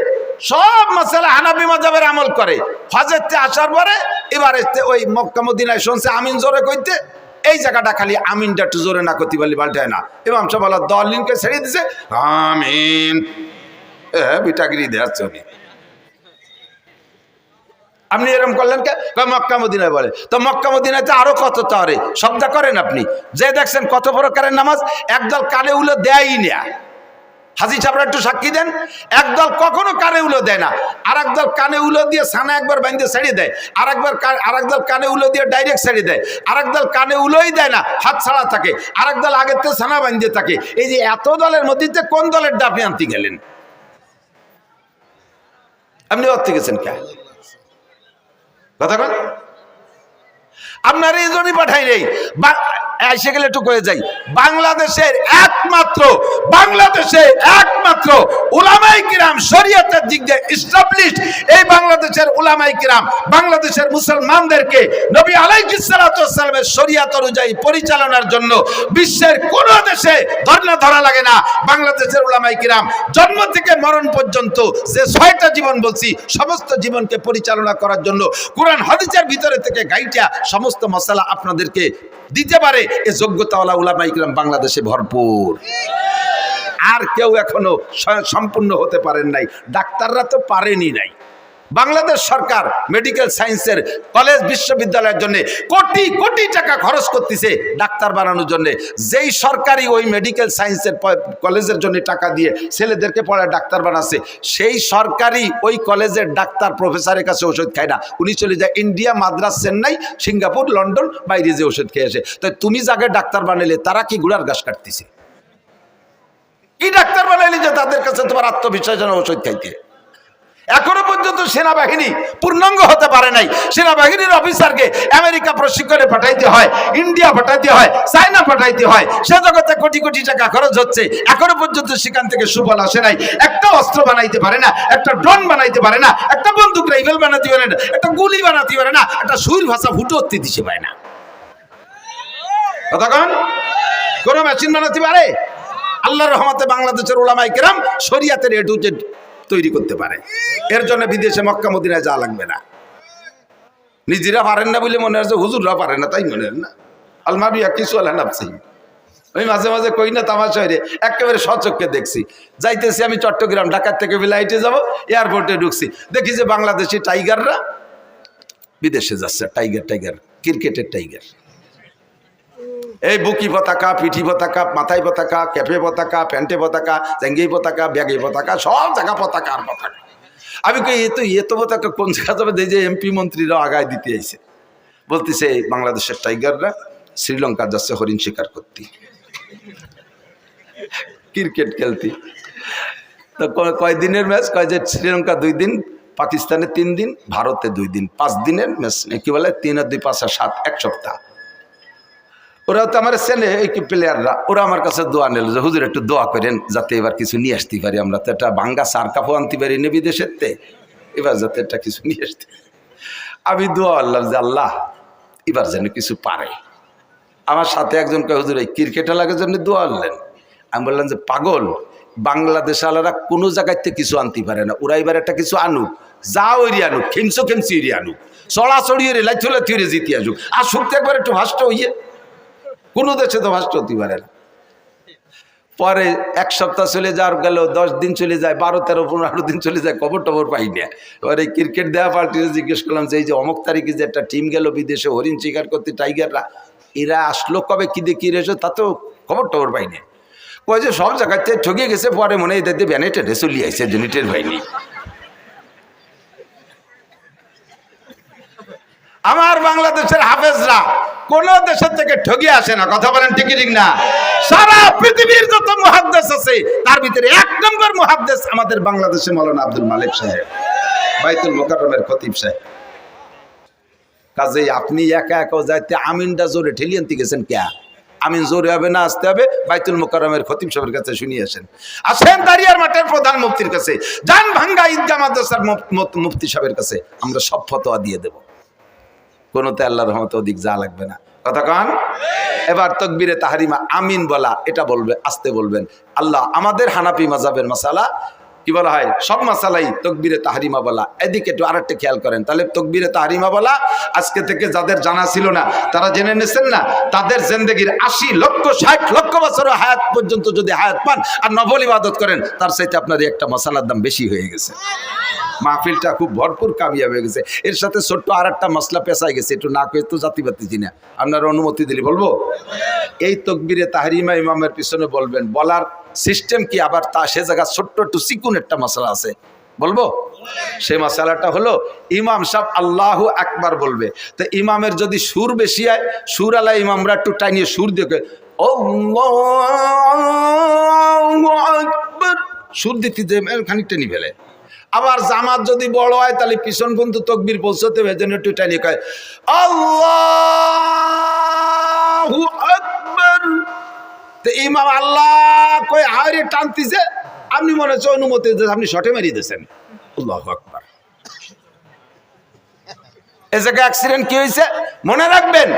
সব মাসালা হানাফি মাযহাবের আমল করে হজেতে আসার পরে এবার ওই মক্কা মদিনায় শুনছে আমিন জোরে কইতে এই জায়গাটা খালি আমিনটা একটু জোরে না করতে পারলে পাল্টায় না ইমাম সাহেব বলা দলিনকে ছেড়ে দিছে আমিন বিটাগিরি দেওয়ার জন্য আপনি এরকম করলেন কে? মক্কা মদিনায় বলে। তো মক্কা মদিনাতে আরো কত তারে শব্দ করেন আপনি, যে দেখছেন কত প্রকারের নামাজ। একদল কানে উলো দেয়ই না, হাজি সাহেবরা একটু সাক্ষী দেন। একদল কখনো কানে উলো দেয় না, আর একদল কানে উলো দিয়ে ছানা একবার বাঁধতে ছেড়ে দেয়, আর একদল কানে উলো দিয়ে ডাইরেক্ট ছেড়ে দেয়, আর একদল কানে উলোই দেয় না, হাত ছাড়া থাকে, আর একদল আগের থেকে ছানা বাঁধতে থাকে। এই যে এত দলের মধ্যে কোন দলের ডাপে আনতে গেলেন আপনি? অর্থ গেছেন কে কথা বল? আপনার এই জন্যই পাঠাই নেই। এসে গেলে একটু কয়ে যাই, বাংলাদেশের একমাত্র উলামায়ে কিরাম শরীয়তের দিক দিয়ে এস্টাবলিশড, এই বাংলাদেশের উলামায়ে কিরাম বাংলাদেশের মুসলমানদেরকে নবী আলাইহিস সালাতু ওয়াস সালামের শরীয়ত অনুযায়ী পরিচালনার জন্য বিশ্বের কোন দেশে ধর্ণা ধরা লাগে না। বাংলাদেশের উলামায়ে কিরাম জন্ম থেকে মরণ পর্যন্ত যে 6টা জীবন বলছি, সমস্ত জীবনকে পরিচালনা করার জন্য কোরআন হাদিসের ভিতরে থেকে গাইটা সমস্ত মাসালা আপনাদেরকে দিতে পারে এই যোগ্যতাওয়ালা উলামায়ে কিরাম বাংলাদেশে ভরপুর। আর কেউ এখনো সম্পূর্ণ হতে পারেন নাই, ডাক্তাররা তো পারেনি নাই। বাংলাদেশ সরকার মেডিকেল সায়েন্সের কলেজ বিশ্ববিদ্যালয়ের জন্য কোটি কোটি টাকা খরচ করতেছে ডাক্তার বানানোর জন্য। যেই সরকারি ওই মেডিকেল সায়েন্সের কলেজের জন্য টাকা দিয়ে ছেলেদেরকে পড়ায় ডাক্তার বানাচ্ছে, সেই সরকারি ওই কলেজের ডাক্তার প্রফেসরের কাছে ওষুধ খায় না, উনি চলে যায় India, Madras, Chennai, Singapore, London, বাইরে যে ওষুধ খেয়ে আসে। তো তুমি যাকে ডাক্তার বানাইলে তারা কি গুড়ার ঘাস কাটতেছে? কি ডাক্তার বানাইলে যে তাদের কাছে তোমার আত্মবিশ্বাস যেন ওষুধ খাইতে? এখনো পর্যন্ত সেনাবাহিনী পূর্ণাঙ্গ হতে পারে নাই। সেনাবাহিনীর অফিসারকে আমেরিকা প্রশিক্ষণে পাঠাইতে হয়, ইন্ডিয়া পাঠাইতে হয়, চায়না পাঠাইতে হয়, সে জগতে কোটি কোটি টাকা খরচ হচ্ছে, এখনো পর্যন্ত সেখান থেকে সুফল আসে নাই। একটা অস্ত্র বানাইতে পারে না, একটা ড্রোন বানাইতে পারে না, একটা বন্দুক রাইফেল বানাতে পারে না, একটা গুলি বানাতে পারে না, একটা সুর ভাষা ফুটো হতে দিতে পারে না। কতক্ষণ কোন মেশিন বানাতে পারে? আল্লাহর রহমতে বাংলাদেশের উলামায়ে কিরাম শরীয়তের এ টু জেড তৈরি করতে পারে। এর জন্য বিদেশে মক্কা মদিনায় যাওয়া লাগবে না। নিজেরা পারেন না বলে মনে হচ্ছে হুজুররা পারে না, তাই মনে হয় না। আলমাবিয়া কিছু হলে নাপছি, আমি মাঝে মাঝে কই না তামাশা রে, একেবারে সচক্ষে দেখছি। যাইতেছি আমি চট্টগ্রাম, ঢাকার থেকে ফ্লাইটে যাব, এয়ারপোর্টে ঢুকছি, দেখি যে বাংলাদেশি টাইগাররা বিদেশে যাচ্ছে। টাইগার ক্রিকেটের টাইগার, এই বুকি পতাকা, পিঠি পতাকা, মাথায় পতাকা, ক্যাপে পতাকা, প্যান্টে পতাকা, জ্যাঙ্গি পতাকা, ব্যাগে পতাকা, সব জায়গা পতাকা আর পতাকা। আমি কই এ তো পতাকা কোন জায়গা যাবে? যে এমপি মন্ত্রীরাও আগায় দিতে আইছে, বলতেছে বাংলাদেশের টাইগাররা শ্রীলঙ্কা যাচ্ছে হরিণ শিকার করতে, ক্রিকেট খেলতে। তো কয়দিনের ম্যাচ? কয় যে শ্রীলঙ্কা 2 দিন, পাকিস্তানে 3 দিন, ভারতে 2 দিন, 5 দিনের ম্যাচ। কি বলে 3 আর 2 5 আর 7, 1 সপ্তাহ। ওরা তো আমার চেনে, এই প্লেয়াররা, ওরা আমার কাছে দোয়া নিল যে হুজুর একটু দোয়া করেন যাতে এবার কিছু নিয়ে আসতে পারি। আমরা তো একটা বাঙ্গা সার কাপও আনতে পারি না বিদেশের তে, এবার যাতে একটা কিছু নিয়ে আসতে। আমি দোয়া আল্লাহ যে আল্লাহ এবার যেন কিছু পারে। আমার সাথে একজন কয় হুজুর এই ক্রিকেট লাগার জন্য দোয়া আনলেন। আমি বললাম যে পাগল, বাংলাদেশ আলারা কোনো জায়গায় থেকে কিছু আনতে পারে না, ওরা এবার একটা কিছু আনুক, যা ওইরি আনুক, খেমসি ওইরি আনুক, চড়াচড়ি লাইথলে জিতে আসুক, আর শুনতে একবার একটু ভাষ্ট হইয়ে। কোনো দেশে তো ভাষ্ট হতে পারে না। পরে 1 সপ্তাহ চলে যাওয়ার গেল, 10 দিন চলে যায়, 12, 13, 15 দিন চলে যায়, খবর পাই না। এবার এই ক্রিকেট দেওয়া পার্টিতে জিজ্ঞেস করলাম যে এই যে অমুক তারিখে যে একটা টিম গেল বিদেশে হরিণ শিকার করতে, টাইগাররা, এরা আসলো কবে, কি দিয়ে কি রেছো, তা তো খবর পাই না। কয় যে সব জায়গাতে ঠকে গেছে, পরে মনে হয় এদের ব্যানে টেনে চলিয়ে আসছে, জেনিটের হয়নি। আমার বাংলাদেশের হাফেজরা কোন দেশের থেকে ঠগে আসে না, কথা বলেন ঠিক ঠিক না? সারা পৃথিবীর যত মুহাদ্দিস আছে তার ভিতরে 1 নম্বর মুহাদ্দিস আমাদের বাংলাদেশে মাওলানা আব্দুল মালিক সাহেব, বাইতুল মুকাররমের খতিব সাহেব। কাজেই আপনি একা যাইতে আমিনটা জোরে ঠেলিয়ে আনতে গেছেন কে? আমিন জোরে হবে না, আসতে হবে বাইতুল মুকাররমের খতিব সাহেবের কাছে শুনিয়ে আসেন দাঁড়িয়ার মাঠের প্রধান মুফতির কাছে, জান ভাঙ্গা ঈদগাহ মাদ্রাসার মুফতি সাহেবের কাছে, আমরা সব ফতোয়া দিয়ে দেব। কোনোতে আল্লাহর রহমতে অধিক যা লাগবে না, কথা কন। এবার তাকবীরে তাহরিমা আমিন বলা, এটা বলবে, আসতে বলবেন। আল্লাহ আমাদের হানাফি মাযহাবের মাসালা কি বলা হয়, সব মাসালাই তাকবীরে তাহরিমা বলা। এদিকে একটু আরেকটা খেয়াল করেন, তাহলে তাকবীরে তাহরিমা বলা আজকে থেকে যাদের জানা ছিল না তারা জেনে নিয়েছেন না, তাদের জিন্দেগীর 80 লক্ষ 60 লক্ষ বছর হায়াত পর্যন্ত যদি হায়াত পান আর নফল ইবাদত করেন, তার চাইতে আপনার একটা মাসালার দাম বেশি হয়ে গেছে। মাহফিলটা খুব ভরপুর কামিয়াব হয়ে গেছে। এর সাথে ছোট্ট আর একটা মশলা পেঁচাই গেছে, একটু না কয়ে তো জাতিবাতি চিনা, আপনার অনুমতি দিলে বলবো। এই তকবিরে তাহরিমা ইমামের পিছনে বলবেন, বলার সিস্টেম কি, আবার তা সে জায়গা ছোট্ট একটু চিকুন একটা মশলা আছে, বলবো। সেই মশালাটা হলো ইমাম সাহেব আল্লাহু আকবার বলবে, তো ইমামের যদি সুর বেশি হয়, সুর আলা ইমামরা একটু টাইনিয়ে সুর দিয়ে আল্লাহু আকবার সুর দিতে যে খানিকটা নি ফেলে। আবার জামাত যদি বড় হয় তাহলে পিছন পর্যন্ত তকবির পৌঁছতে হবে, জন্য একটু টাইনিয়ে কয় আল্লাহু আকবার। তো ইমাম আল্লাহ কই হারে টানতিছে, আপনি মনে হচ্ছে অনুমতি দিয়েছেন, আপনি শটে মেরিয়ে দিয়েছেন। আল্লাহু আকবার। এই জায়গায় অ্যাক্সিডেন্ট কি হয়েছে মনে রাখবেন,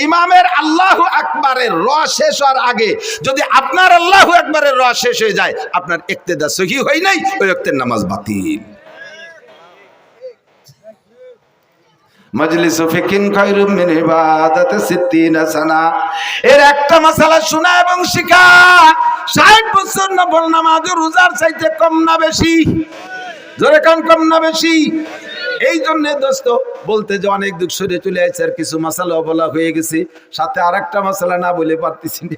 ইমামের আল্লাহু আকবারের র শেষ হওয়ার আগে যদি আপনার আল্লাহু আকবারের র শেষ হয়ে যায়, আপনার ইক্তেদা সহি হয় নাই, ওই ওয়াক্তের নামাজ বাতিল। মজলিসু ফিকিন খায়রুম মিন ইবাদাতি 60 সানা। এর একটা মাসালা শোনা এবং শিখা 60 বছর নফল নামাজ রোজার চাইতে কম না বেশি? জোরে কান, কম না বেশি? এই জন্য দোস্ত বলতে যে অনেক দুঃখ সরে চলে আসছে, আর কিছু মশালা বলা হয়ে গেছে, সাথে আর একটা মশালা না বলে পারতেছি না।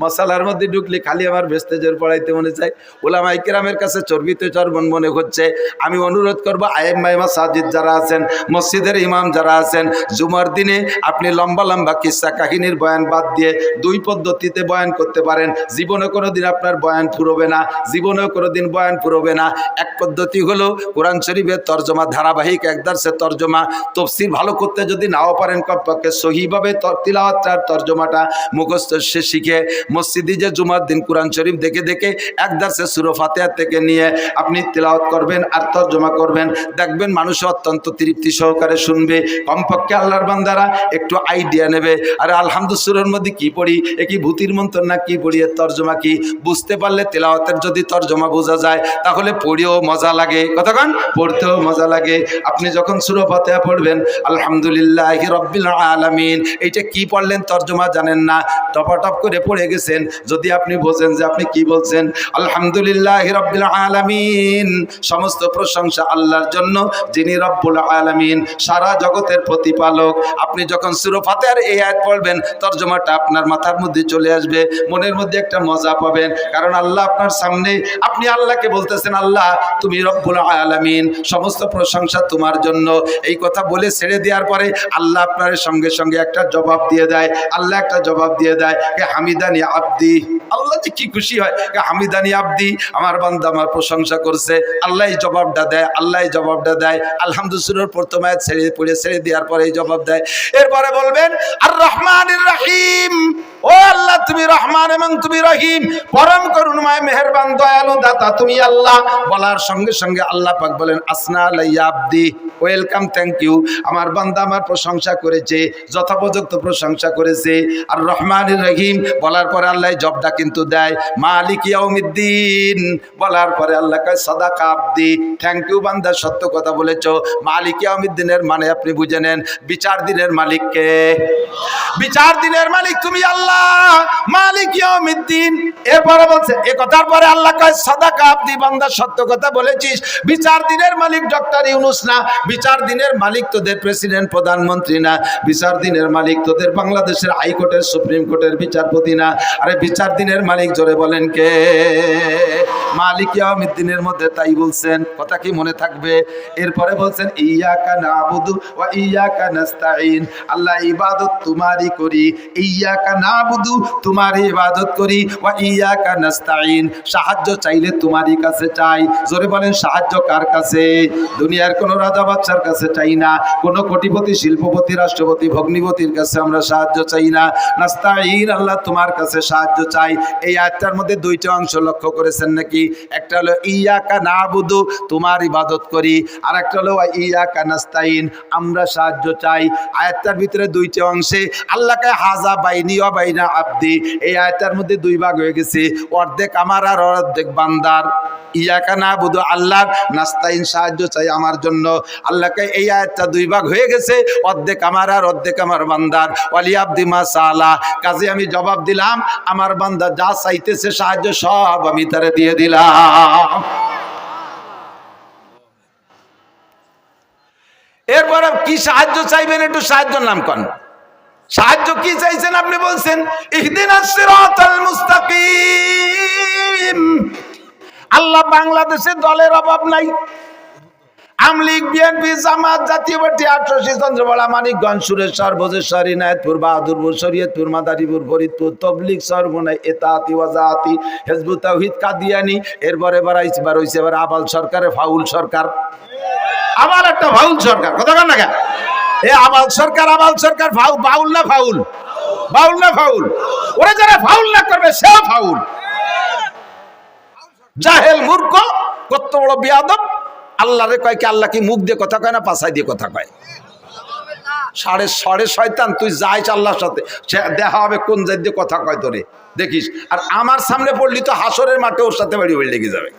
মশালার মধ্যে ঢুকলে খালি আমার ভেস্তেজের পড়াইতে মনে চাই। ওলামায়ে কেরামের কাছে চর্বিতে চর্বণ মনে হচ্ছে। আমি অনুরোধ করবো আইম্মায়ে মাসাজিদ যারা আছেন, মসজিদের ইমাম যারা আছেন, জুমার দিনে আপনি লম্বা লম্বা কিস্সা কাহিনীর বয়ান বাদ দিয়ে 2 পদ্ধতিতে বয়ান করতে পারেন। জীবনে কোনোদিন আপনার বয়ান ফুরবে না, জীবনেও কোনোদিন বয়ান ফুরবে না। এক পদ্ধতি হলো কোরআন শরীফের তর্জমা, ধারাবাহিক এক দার্সের তর্জমা। তফসির ভালো করতে যদি নাও পারেন, কমপক্ষে সহিভাবে তিলাওয়াত তর্জমাটা মুখস্থ সে শিখে মসজিদে যে জুমার দিন কোরআন শরীফ দেখে দেখে এক দার্সে সূরা ফাতিহা থেকে নিয়ে আপনি তিলাওয়াত করবেন আর তর্জমা করবেন, দেখবেন মানুষ অত্যন্ত তৃপ্তি সহকারে শুনবে। কমপক্ষে আল্লাহর বান্দারা একটু আইডিয়া নেবে, আরে আলহামদুলিল্লাহ সূরার মধ্যে কি পড়ি, এ কি ভূতির মন্ত্র না কি পড়ি, এর তর্জমা কি বুঝতে পারলে, তিলাওয়াতের যদি তর্জমা বোঝা যায় তাহলে পড়েও মজা লাগে, কতক্ষণ পড়তেও মজা লাগে। আপনি যখন সূরা ফাতিহা পড়বেন আলহামদুলিল্লাহি রাব্বিল আলামিন, এইটা কি পড়লেন তর্জমা জানেন না, টপাটপ করে পড়ে গেছেন। যদি আপনি বোঝেন যে আপনি কি বলছেন, আলহামদুলিল্লাহি রাব্বিল আলামিন, সমস্ত প্রশংসা আল্লাহর জন্য যিনি রব্বুল আলামিন, সারা জগতের প্রতিপালক। আপনি যখন সূরা ফাতিহার এই আয়াত পড়বেন, তর্জমাটা আপনার মাথার মধ্যে চলে আসবে, মনের মধ্যে একটা মজা পাবেন, কারণ আল্লাহ আপনার সামনে, আপনি আল্লাহকে বলতেছেন আল্লাহ তুমি রব্বুল আলামিন, সমস্ত প্রশংসা তোমার জন্য। এই কথা বলে ছেড়ে দেওয়ার পরে আল্লাহ আপনার সঙ্গে সঙ্গে একটা জবাব দিয়ে দেয়, আল্লাহ একটা জবাব দিয়ে দেয়, কে হামিদানি আব্দি। আল্লাহ যে কি খুশি হয়, কে হামিদানি আব্দি, আমার বান্দা আমার প্রশংসা করছে। আল্লাহ জবাবটা দেয়, আল্লাহ জবাবটা দেয়। আলহামদুলিল্লাহ প্রথম আয়াত ছেড়ে দেওয়ার পরে এই জবাব দেয়। এরপরে বলবেন আর রহমানির রহিম, ও আল্লাহ তুমি রহমান এবং তুমি রহিম, পরম করুণাময় মেহেরবান দয়ালু দাতা তুমি আল্লাহ। বলার সঙ্গে সঙ্গে আল্লাহ পাক বলেন আসনা আলাইয়া আব্দি, ওয়েলকাম, থ্যাংক ইউ, আমার বান্দা আমার প্রশংসা করেছে, যথোপযুক্ত প্রশংসা করেছে। আর রহমানির রহিম বলার পরে আল্লাহ জবটা কিন্তু দেয়, মালিক ইয়াউমিদ্দিন বলার পরে আল্লাহ কয় সাদাকা আব্দি, থ্যাংক ইউ বান্দা, সত্য কথা বলেছো। মালিক ইয়াউমিদ্দিনের মানে আপনি বুঝে নেন, বিচার দিনের মালিককে, বিচার দিনের মালিক তুমি আল্লাহ, মালিক ইয়াউমিদ্দিন। এরপরে বলছে, এ কথার পরে আল্লাহ কয় সাদাকা আব্দি, বান্দা সত্য কথা বলেছিস। বিচার দিনের মালিক ডক্টর ইউনূস না, বিচার দিনের মালিক তোদের প্রেসিডেন্ট প্রধানমন্ত্রী না, বিচার দিনের মালিক তোদের বাংলাদেশের হাইকোর্টের সুপ্রিম কোর্টের বিচারপতি না, আরে বিচার দিনের মালিক জোরে বলেন কে? মালিক ইয়াউমিদ্দিনের মধ্যে তাই বলছেন, কথা কি মনে থাকবে? এরপরে বলছেন ইয়াকা নাবুদু ওয়া ইয়াকা নাস্তাঈন, আল্লাহ ইবাদত তোমারই করি, ইয়াকা নাবুদু তোমারই ইবাদত করি, ওয়া ইয়াকা নাস্তাঈন সাহায্য চাইলে তোমারই কাছে চাই। জোরে বলেন সাহায্য কার কাছে? দুনিয়ার কোন রাজা বাদশার কাছে চাই না, কোন কোটিপতি শিল্পপতি রাষ্ট্রপতি ভগ্নিপতির কাছে আমরা সাহায্য চাই না। নাস্তাঈন আল্লাহ তোমার কাছে সাহায্য চাই। এই আয়াতটার মধ্যে 2টা অংশ লক্ষ্য করেছেন নাকি? একটা হলো ইয়াকা নাবুদু তোমার ইবাদত করি, আর একটা হলো ইয়াকা নাস্তাঈন আমরা সাহায্য চাই। আয়াতটার ভিতরে 2টা অংশে আল্লাহকে হাজা বাইনি ওয়া বাইনা আব্দি, এই আয়াতটার মধ্যে 2 ভাগ হয়ে গেছে, অর্ধেক আমার আর অর্ধেক বান্দার। ইয়াকা নাবুদু আল্লাহর, নাস্তাঈন সাহায্য চাই আমার জন্য। আল্লাহকে এই আয়াতটা 2 ভাগ হয়ে গেছে, অর্ধেক আমার আর অর্ধেক আমার বান্দার। ওয়ালি আব্দি মা সালা, কাজে আমি জবাব দিলাম আমার বান্দা যা চাইতেছে সাহায্য সব আমি তারে দিয়ে দিলাম। সাহায্য চাইবেন, একটু সাহায্যের নাম কন। সাহায্য কি চাইছেন? আপনি বলছেন ইহদিনাস সিরাতাল মুস্তাকিম। আল্লাহ বাংলাদেশে দলের অভাব নাই। আমলিগ, বিএনপি, জামাত, জাতীয় পার্টি, ৮৮ চন্দ্রবড়া, মানিকগঞ্জ, সুরেশ্বর, ভোজেশ্বর, ইনায়েতপুর, বাহাদুরপুর, শরীয়তপুর, মাদারীপুর, ফরিদপুর, তবলিগ, সরবনাই, এতাতি, ওয়াজাতি, হিজবুত তাওহীদ, কাদিয়ানি, এরপরে বাড়াইছে এবার আবাল সরকারে ফাউল সরকার। আবার একটা ফাউল সরকার, কথা কন না কেন? এ আবাল সরকার বাউল না ফাউল? বাউল না ফাউল? ওরা যারা ফাউল না করবে সেও ফাউল। জাহেল, মূর্খ, কত বড় বিয়াদব। আল্লাহরে কয় কি? আল্লাহ কি মুখ দিয়ে কথা কয় না পাছাই দিয়ে কথা কয়? সাড়ে শয়তান, তুই যাইস আল্লাহর সাথে, সে দেখা হবে কোন জাত দিয়ে কথা কয় তোরে, দেখিস। আর আমার সামনে পড়লি তো হাসরের মাঠে ওর সাথে বাড়ি লেগে যাবে।